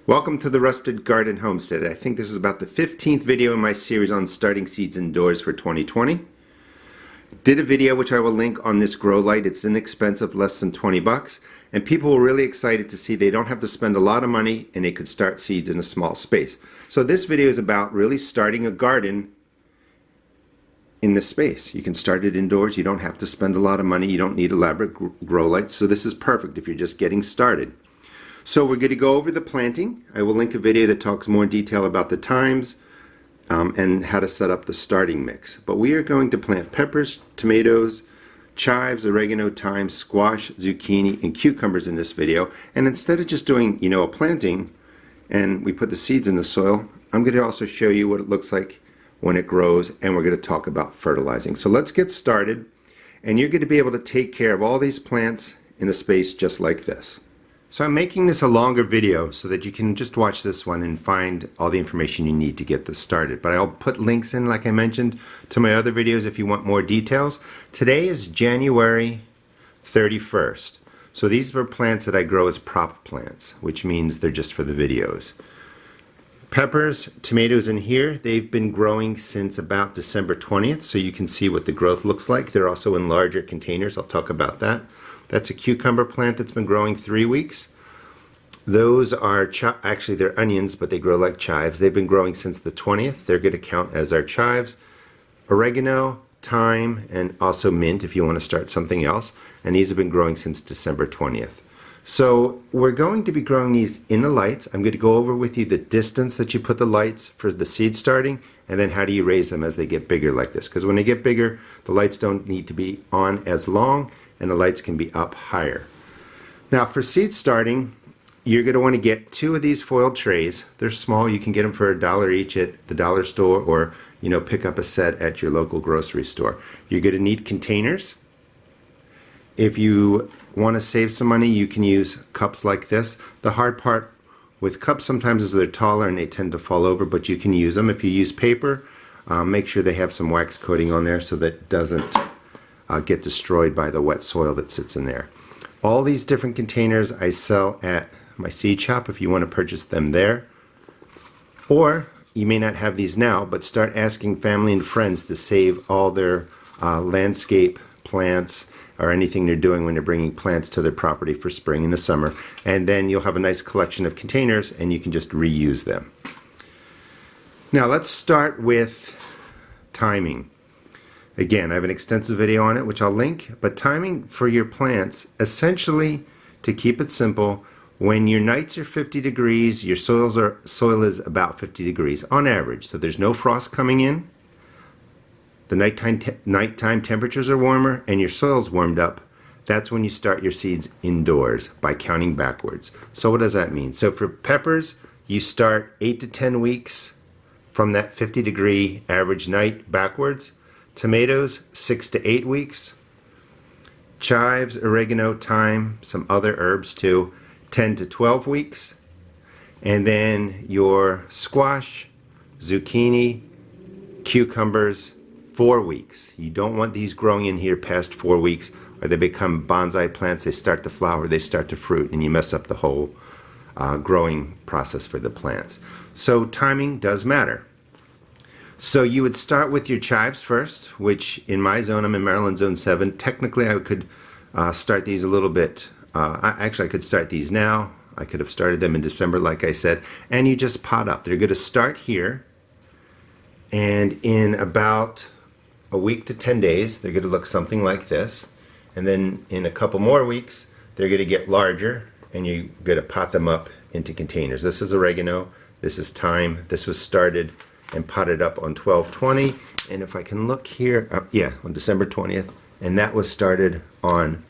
Welcome to the Rusted Garden Homestead. I think this is about the 15th video in my series on starting seeds indoors for 2020. Did a video which I will link on this grow light. It's inexpensive, less than 20 bucks, and people were really excited to see they don't have to spend a lot of money and they could start seeds in a small space. So this video is about really starting a garden in this space. You can start it indoors. You don't have to spend a lot of money. You don't need elaborate grow lights. So this is perfect if you're just getting started. So we're going to go over the planting. I will link a video that talks more in detail about the times and how to set up the starting mix. But we are going to plant peppers, tomatoes, chives, oregano, thyme, squash, zucchini, and cucumbers in this video. And instead of just doing, a planting and we put the seeds in the soil, I'm going to also show you what it looks like when it grows, and we're going to talk about fertilizing. So let's get started, and you're going to be able to take care of all these plants in a space just like this. So I'm making this a longer video so that you can just watch this one and find all the information you need to get this started. But I'll put links in, like I mentioned, to my other videos if you want more details. Today is January 31st. So these are plants that I grow as prop plants, which means they're just for the videos. Peppers, tomatoes in here, they've been growing since about December 20th, so you can see what the growth looks like. They're also in larger containers. I'll talk about that. That's a cucumber plant that's been growing 3 weeks. Those are, actually they're onions, but they grow like chives. They've been growing since the 20th. They're going to count as our chives. Oregano, thyme, and also mint if you want to start something else. And these have been growing since December 20th. So we're going to be growing these in the lights. I'm going to go over with you the distance that you put the lights for the seed starting, and then how do you raise them as they get bigger like this. Because when they get bigger, the lights don't need to be on as long, and the lights can be up higher. Now for seed starting, you're going to want to get 2 of these foiled trays. They're small. You can get them for $1 each at the dollar store, or pick up a set at your local grocery store. You're going to need containers. If you want to save some money, you can use cups like this. The hard part with cups sometimes is they're taller and they tend to fall over, but you can use them. If you use paper, make sure they have some wax coating on there so that it doesn't get destroyed by the wet soil that sits in there. All these different containers I sell at my seed shop if you want to purchase them there. Or you may not have these now, but start asking family and friends to save all their landscape plants or anything they're doing when they're bringing plants to their property for spring and the summer. And then you'll have a nice collection of containers and you can just reuse them. Now let's start with timing. Again, I have an extensive video on it which I'll link, but timing for your plants, essentially, to keep it simple, when your nights are 50 degrees, your soil is about 50 degrees on average, so there's no frost coming in. The nighttime temperatures are warmer and your soil's warmed up. That's when you start your seeds indoors by counting backwards. So what does that mean? So for peppers, you start 8 to 10 weeks from that 50 degree average night backwards. Tomatoes, 6 to 8 weeks. Chives, oregano, thyme, some other herbs too, 10 to 12 weeks. And then your squash, zucchini, cucumbers, 4 weeks. You don't want these growing in here past 4 weeks, or they become bonsai plants. They start to flower, they start to fruit, and you mess up the whole growing process for the plants. So timing does matter. So you would start with your chives first, which in my zone, I'm in Maryland Zone 7. Technically, I could start these a little bit. Actually, I could start these now. I could have started them in December, like I said. And you just pot up. They're going to start here. And in about a week to 10 days, they're going to look something like this. And then in a couple more weeks, they're going to get larger. And you're going to pot them up into containers. This is oregano. This is thyme. This was started and potted up on 12/20, and if I can look here, on December 20th, and that was started on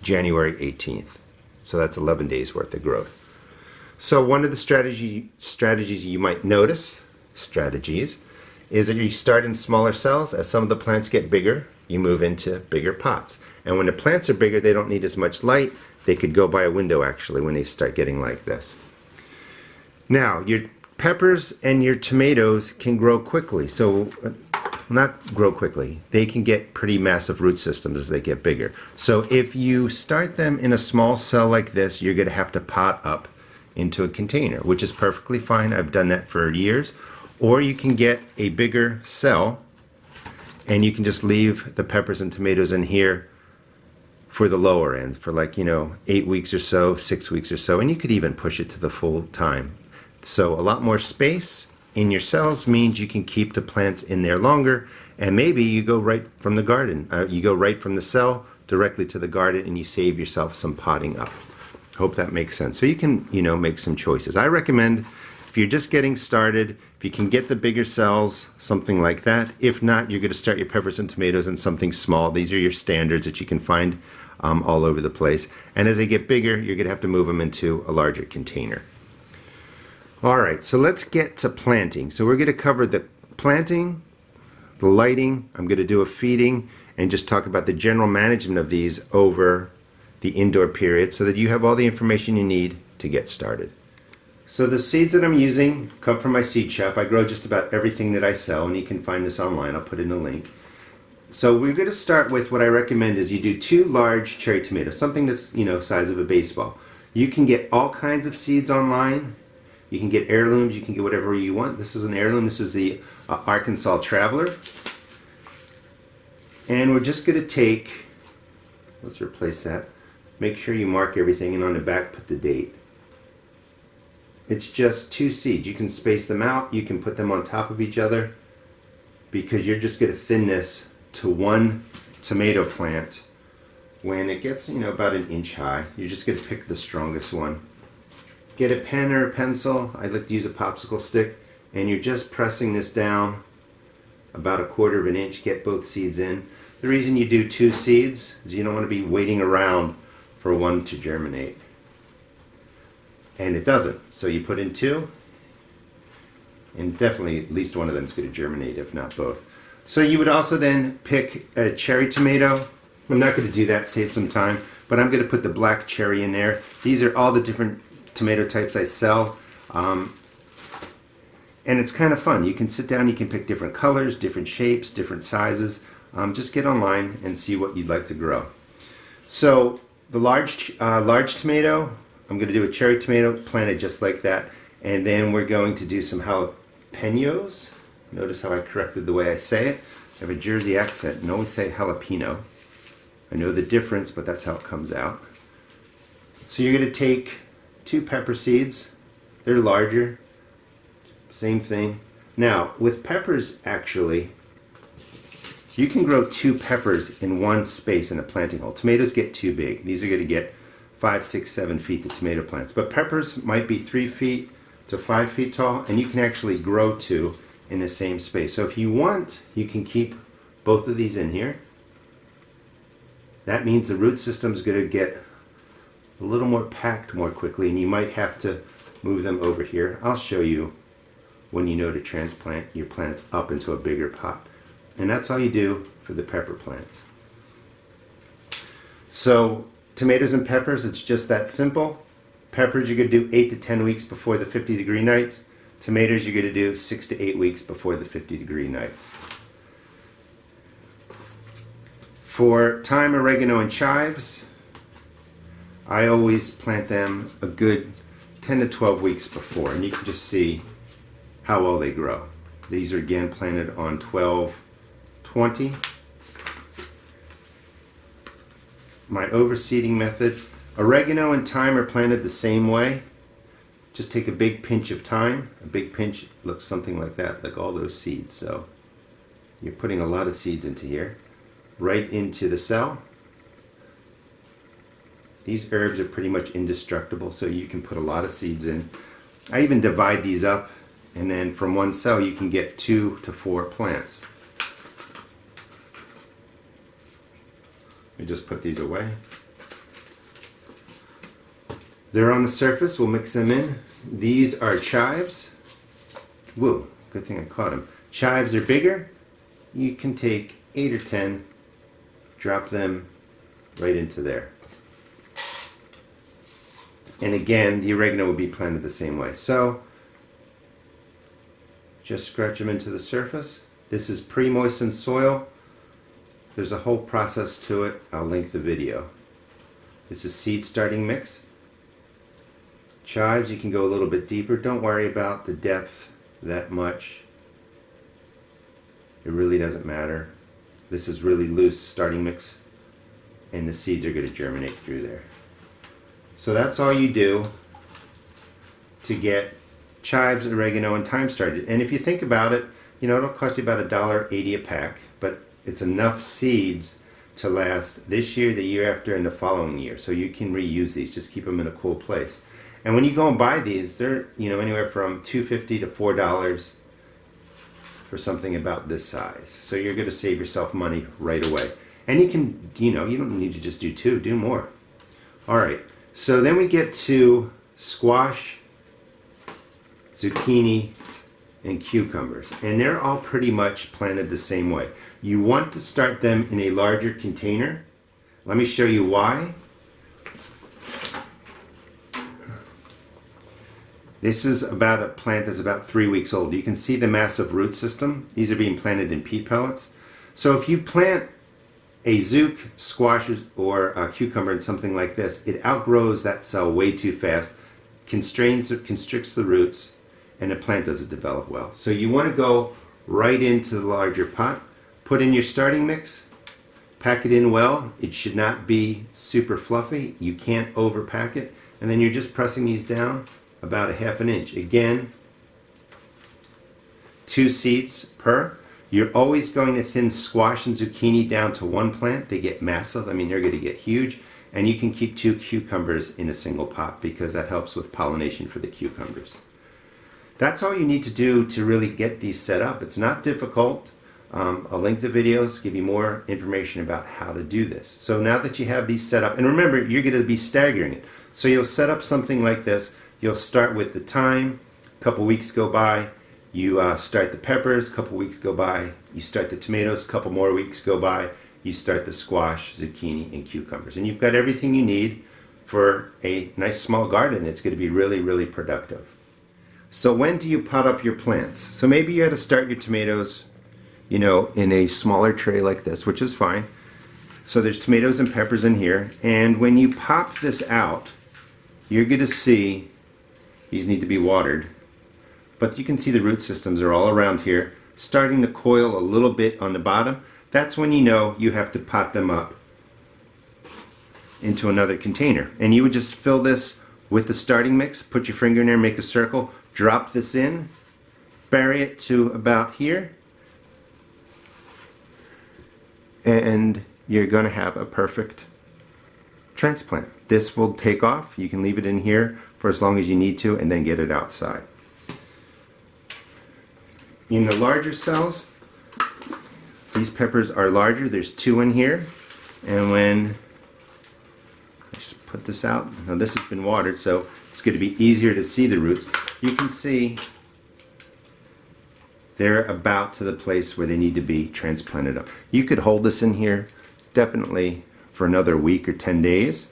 January 18th. So that's 11 days worth of growth. So one of the strategies you might notice, is that you start in smaller cells. As some of the plants get bigger, you move into bigger pots. And when the plants are bigger, they don't need as much light. They could go by a window actually when they start getting like this. Now, your peppers and your tomatoes can grow quickly. So, not grow quickly. They can get pretty massive root systems as they get bigger. So if you start them in a small cell like this, you're going to have to pot up into a container, which is perfectly fine. I've done that for years. Or you can get a bigger cell and you can just leave the peppers and tomatoes in here for the lower end, for like, 8 weeks or so, 6 weeks or so, and you could even push it to the full time. So a lot more space in your cells means you can keep the plants in there longer, and maybe you go right from the garden, you go right from the cell directly to the garden, and you save yourself some potting up. Hope that makes sense. So you can, make some choices. I recommend, if you're just getting started, if you can get the bigger cells, something like that. If not, you're going to start your peppers and tomatoes in something small. These are your standards that you can find all over the place. And as they get bigger, you're going to have to move them into a larger container. All right, so let's get to planting. So we're going to cover the planting, the lighting. I'm going to do a feeding and just talk about the general management of these over the indoor period so that you have all the information you need to get started. So the seeds that I'm using come from my seed shop. I grow just about everything that I sell, and you can find this online. I'll put in a link. So we're going to start with what I recommend is you do 2 large cherry tomatoes, something that's, size of a baseball. You can get all kinds of seeds online. You can get heirlooms, you can get whatever you want. This is an heirloom. This is the Arkansas Traveler. And we're just going to take, let's replace that. Make sure you mark everything, and on the back put the date. It's just 2 seeds. You can space them out. You can put them on top of each other because you're just going to thin this to 1 tomato plant. When it gets, about 1 inch high, you're just going to pick the strongest one. Get a pen or a pencil. I like to use a popsicle stick, and you're just pressing this down about 1/4 inch. Get both seeds in. The reason you do 2 seeds is you don't want to be waiting around for one to germinate. And it doesn't. So you put in 2, and definitely at least one of them is going to germinate, if not both. So you would also then pick a cherry tomato. I'm not going to do that, save some time, but I'm going to put the black cherry in there. These are all the different tomato types I sell. And it's kind of fun. You can sit down, you can pick different colors, different shapes, different sizes. Just get online and see what you'd like to grow. So the large tomato, I'm going to do a cherry tomato, plant it just like that. And then we're going to do some jalapenos. Notice how I corrected the way I say it. I have a Jersey accent and always say jalapeno. I know the difference, but that's how it comes out. So you're going to take 2 pepper seeds. They're larger. Same thing. Now, with peppers, actually, you can grow 2 peppers in one space in a planting hole. Tomatoes get too big. These are going to get 5, 6, 7 feet, the tomato plants. But peppers might be 3 feet to 5 feet tall, and you can actually grow 2 in the same space. So if you want, you can keep both of these in here. That means the root system is going to get a little more packed more quickly, and you might have to move them over here. I'll show you when you know to transplant your plants up into a bigger pot. And that's all you do for the pepper plants. So tomatoes and peppers, it's just that simple. Peppers you're going to do 8 to 10 weeks before the 50-degree nights. Tomatoes you're going to do 6 to 8 weeks before the 50-degree nights. For thyme, oregano, and chives, I always plant them a good 10 to 12 weeks before, and you can just see how well they grow. These are again planted on 12/20. My overseeding method. Oregano and thyme are planted the same way. Just take a big pinch of thyme. A big pinch looks something like that, like all those seeds. So you're putting a lot of seeds into here, right into the cell. These herbs are pretty much indestructible, so you can put a lot of seeds in. I even divide these up, and then from one cell you can get 2 to 4 plants. We just put these away. They're on the surface, we'll mix them in. These are chives. Whoa, good thing I caught them. Chives are bigger. You can take 8 or 10, drop them right into there. And again, the oregano will be planted the same way. So, just scratch them into the surface. This is pre-moistened soil. There's a whole process to it. I'll link the video. This is seed starting mix. Chives, you can go a little bit deeper. Don't worry about the depth that much. It really doesn't matter. This is really loose starting mix, and the seeds are going to germinate through there. So that's all you do to get chives, oregano, and thyme started. And if you think about it, you know, it'll cost you about $1.80 a pack, but it's enough seeds to last this year, the year after, and the following year. So you can reuse these. Just keep them in a cool place. And when you go and buy these, they're, you know, anywhere from $2.50 to $4 for something about this size. So you're going to save yourself money right away. And you can, you know, you don't need to just do two, do more. All right, so then we get to squash, zucchini, and cucumbers. And they're all pretty much planted the same way. You want to start them in a larger container. Let me show you why. This is about a plant that's about 3 weeks old. You can see the massive root system. These are being planted in peat pellets. So if you plant a zook, squash, or a cucumber in something like this, it outgrows that cell way too fast, constricts the roots, and the plant doesn't develop well. So you want to go right into the larger pot, put in your starting mix, pack it in well. It should not be super fluffy. You can't overpack it. And then you're just pressing these down about 1/2 inch. Again, 2 seeds per. You're always going to thin squash and zucchini down to one plant. They get massive. I mean, they're going to get huge. And you can keep 2 cucumbers in a single pot because that helps with pollination for the cucumbers. That's all you need to do to really get these set up. It's not difficult. I'll link the videos, give you more information about how to do this. So now that you have these set up, and remember, you're going to be staggering it. So you'll set up something like this. You'll start with the thyme, a couple weeks go by, you start the peppers, a couple weeks go by, you start the tomatoes, a couple more weeks go by, you start the squash, zucchini, and cucumbers. And you've got everything you need for a nice small garden. It's going to be really, really productive. So when do you pot up your plants? So maybe you had to start your tomatoes, you know, in a smaller tray like this, which is fine. So there's tomatoes and peppers in here. And when you pop this out, you're going to see these need to be watered, but you can see the root systems are all around here, starting to coil a little bit on the bottom. That's when you know you have to pot them up into another container. And you would just fill this with the starting mix, put your finger in there, make a circle, drop this in, bury it to about here, and you're going to have a perfect transplant. This will take off. You can leave it in here for as long as you need to and then get it outside. In the larger cells, these peppers are larger. There's 2 in here, and when I just put this out, now this has been watered, so it's going to be easier to see the roots. You can see they're about to the place where they need to be transplanted up. You could hold this in here definitely for another week or 10 days.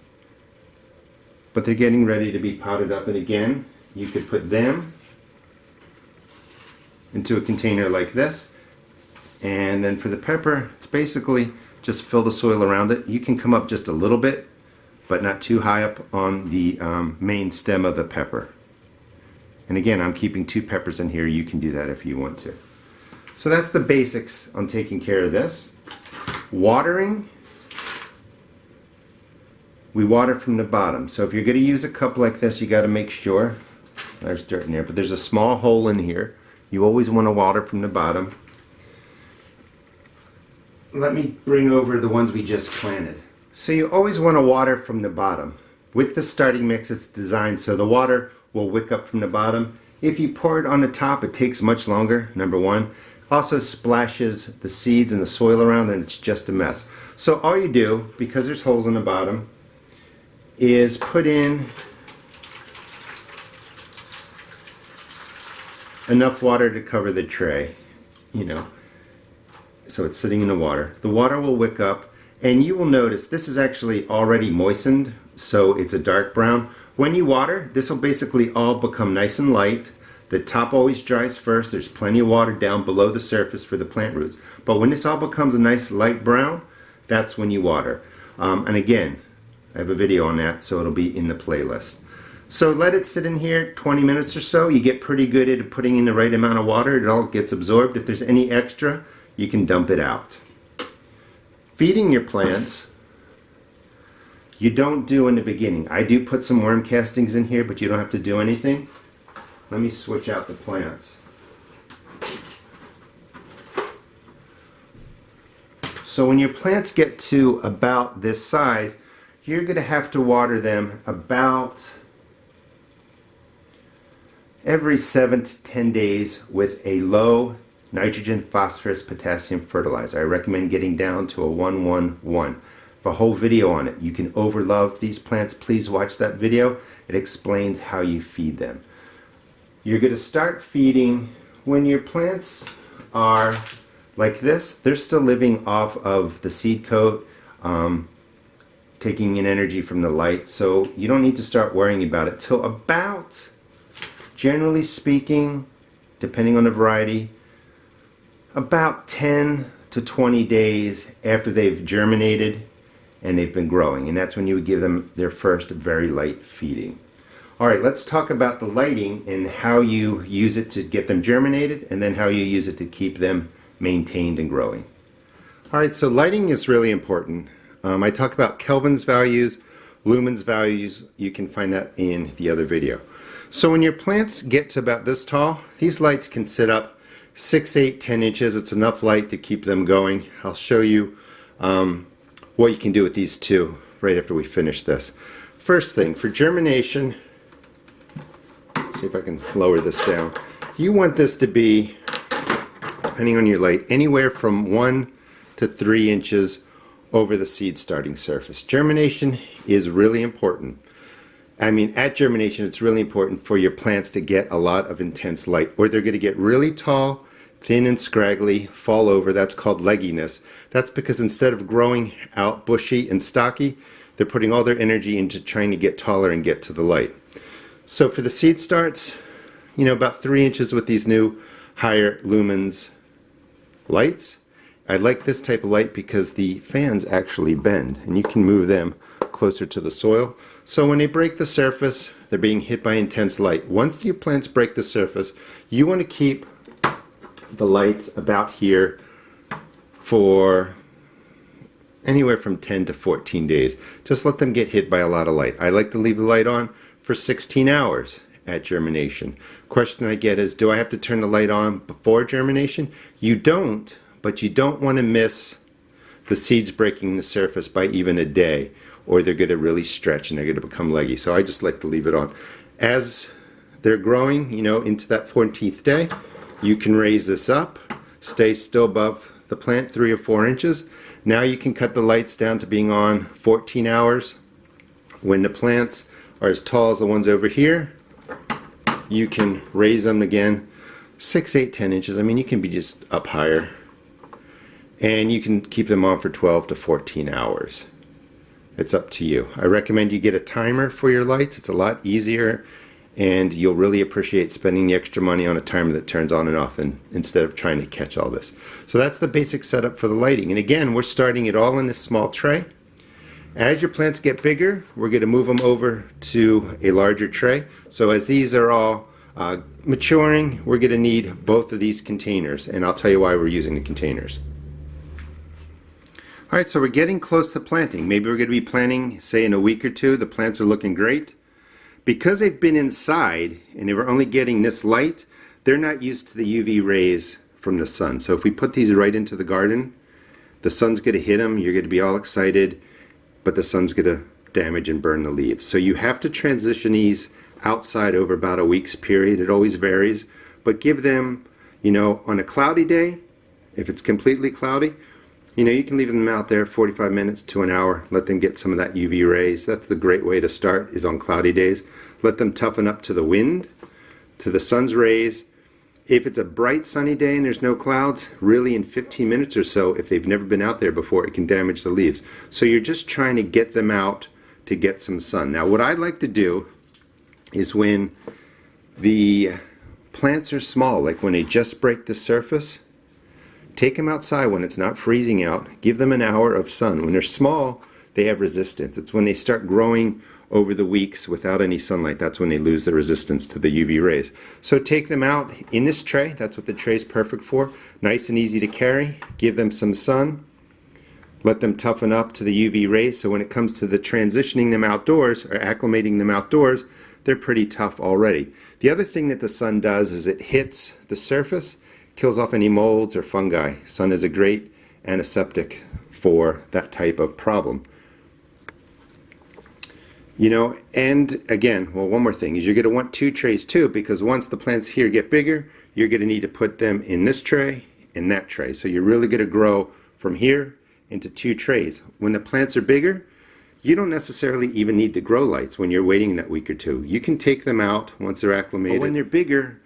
But they're getting ready to be potted up, and again, you could put them into a container like this. And then for the pepper, it's basically just fill the soil around it. You can come up just a little bit, but not too high up on the main stem of the pepper. And again, I'm keeping 2 peppers in here. You can do that if you want to. So that's the basics on taking care of this. Watering. We water from the bottom. So if you're going to use a cup like this, you got to make sure, there's dirt in there, but there's a small hole in here. You always want to water from the bottom. Let me bring over the ones we just planted. So you always want to water from the bottom. With the starting mix, it's designed so the water will wick up from the bottom. If you pour it on the top, it takes much longer, number one. Also splashes the seeds and the soil around, and it's just a mess. So all you do, because there's holes in the bottom, is put in enough water to cover the tray, you know, so it's sitting in the water. The water will wick up, and you will notice this is actually already moistened, so it's a dark brown. When you water, this will basically all become nice and light. The top always dries first. There's plenty of water down below the surface for the plant roots. But when this all becomes a nice light brown, that's when you water. And again, I have a video on that, so it'll be in the playlist. So let it sit in here 20 minutes or so. You get pretty good at putting in the right amount of water. It all gets absorbed. If there's any extra, you can dump it out. Feeding your plants, you don't do in the beginning. I do put some worm castings in here, but you don't have to do anything. Let me switch out the plants. So when your plants get to about this size, you're going to have to water them about every 7 to 10 days with a low nitrogen, phosphorus, potassium fertilizer. I recommend getting down to a 1-1-1. A whole video on it. You can overlove these plants. Please watch that video. It explains how you feed them. You're going to start feeding when your plants are like this. They're still living off of the seed coat, taking in energy from the light, so you don't need to start worrying about it till about, generally speaking, depending on the variety, about 10 to 20 days after they've germinated and they've been growing, and that's when you would give them their first very light feeding. Alright, let's talk about the lighting and how you use it to get them germinated, and then how you use it to keep them maintained and growing. Alright, so lighting is really important. I talk about Kelvin's values, lumens values. You can find that in the other video. So when your plants get to about this tall, these lights can sit up 6, 8, 10 inches. It's enough light to keep them going. I'll show you what you can do with these two right after we finish this. First thing, for germination, let's see if I can lower this down. You want this to be, depending on your light, anywhere from 1 to 3 inches over the seed starting surface. Germination is really important. I mean, at germination, it's really important for your plants to get a lot of intense light, or they're going to get really tall, thin and scraggly, fall over. That's called legginess. That's because instead of growing out bushy and stocky, they're putting all their energy into trying to get taller and get to the light. So for the seed starts, you know, about 3 inches with these new higher lumens lights. I like this type of light because the fans actually bend, and you can move them closer to the soil. So when they break the surface, they're being hit by intense light. Once your plants break the surface, you want to keep the lights about here for anywhere from 10 to 14 days. Just let them get hit by a lot of light. I like to leave the light on for 16 hours at germination. Question I get is, do I have to turn the light on before germination? You don't, but you don't want to miss the seeds breaking the surface by even a day, or they're going to really stretch and they're going to become leggy. So I just like to leave it on. As they're growing, you know, into that 14th day, you can raise this up, stay still above the plant 3 or 4 inches. Now you can cut the lights down to being on 14 hours. When the plants are as tall as the ones over here, you can raise them again 6, 8, 10 inches. I mean, you can be just up higher. And you can keep them on for 12 to 14 hours. It's up to you. I recommend you get a timer for your lights. It's a lot easier, and you'll really appreciate spending the extra money on a timer that turns on and off instead of trying to catch all this. So that's the basic setup for the lighting. And again, we're starting it all in this small tray. As your plants get bigger, we're going to move them over to a larger tray. So as these are all maturing, we're going to need both of these containers, and I'll tell you why we're using the containers. Alright, so we're getting close to planting. Maybe we're going to be planting, say, in a week or two. The plants are looking great. Because they've been inside and they were only getting this light, they're not used to the UV rays from the sun. So if we put these right into the garden, the sun's going to hit them, you're going to be all excited, but the sun's going to damage and burn the leaves. So you have to transition these outside over about a week's period. It always varies, but give them, you know, on a cloudy day, if it's completely cloudy, you know, you can leave them out there 45 minutes to an hour. Let them get some of that UV rays. That's the great way to start, is on cloudy days. Let them toughen up to the wind, to the sun's rays. If it's a bright sunny day and there's no clouds, really in 15 minutes or so, if they've never been out there before, it can damage the leaves. So you're just trying to get them out to get some sun. Now what I like to do is when the plants are small, like when they just break the surface, take them outside when it's not freezing out. Give them an hour of sun. When they're small, they have resistance. It's when they start growing over the weeks without any sunlight. That's when they lose their resistance to the UV rays. So take them out in this tray. That's what the tray is perfect for. Nice and easy to carry. Give them some sun. Let them toughen up to the UV rays, so when it comes to the transitioning them outdoors or acclimating them outdoors, they're pretty tough already. The other thing that the sun does is it hits the surface, kills off any molds or fungi. Sun is a great antiseptic for that type of problem. You know, and again, well, one more thing is you're going to want 2 trays too, because once the plants here get bigger, you're going to need to put them in this tray and that tray. So you're really going to grow from here into 2 trays. When the plants are bigger, you don't necessarily even need the grow lights when you're waiting that week or 2. You can take them out once they're acclimated. But when they're bigger,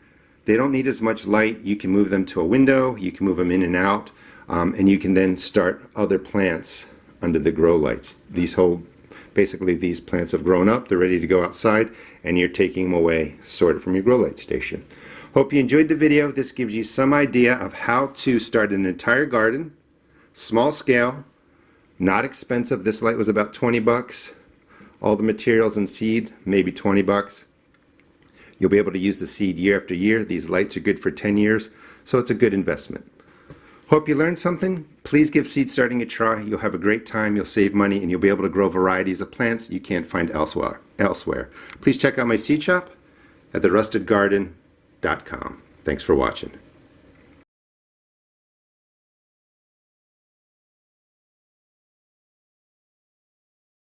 they don't need as much light. You can move them to a window, you can move them in and out, and you can then start other plants under the grow lights. Basically these plants have grown up, they're ready to go outside, and you're taking them away sort of from your grow light station. Hope you enjoyed the video. This gives you some idea of how to start an entire garden, small scale, not expensive. This light was about 20 bucks. All the materials and seed, maybe 20 bucks. You'll be able to use the seed year after year. These lights are good for 10 years, so it's a good investment. Hope you learned something. Please give seed starting a try. You'll have a great time, you'll save money, and you'll be able to grow varieties of plants you can't find elsewhere. Please check out my seed shop at therustedgarden.com. Thanks for watching.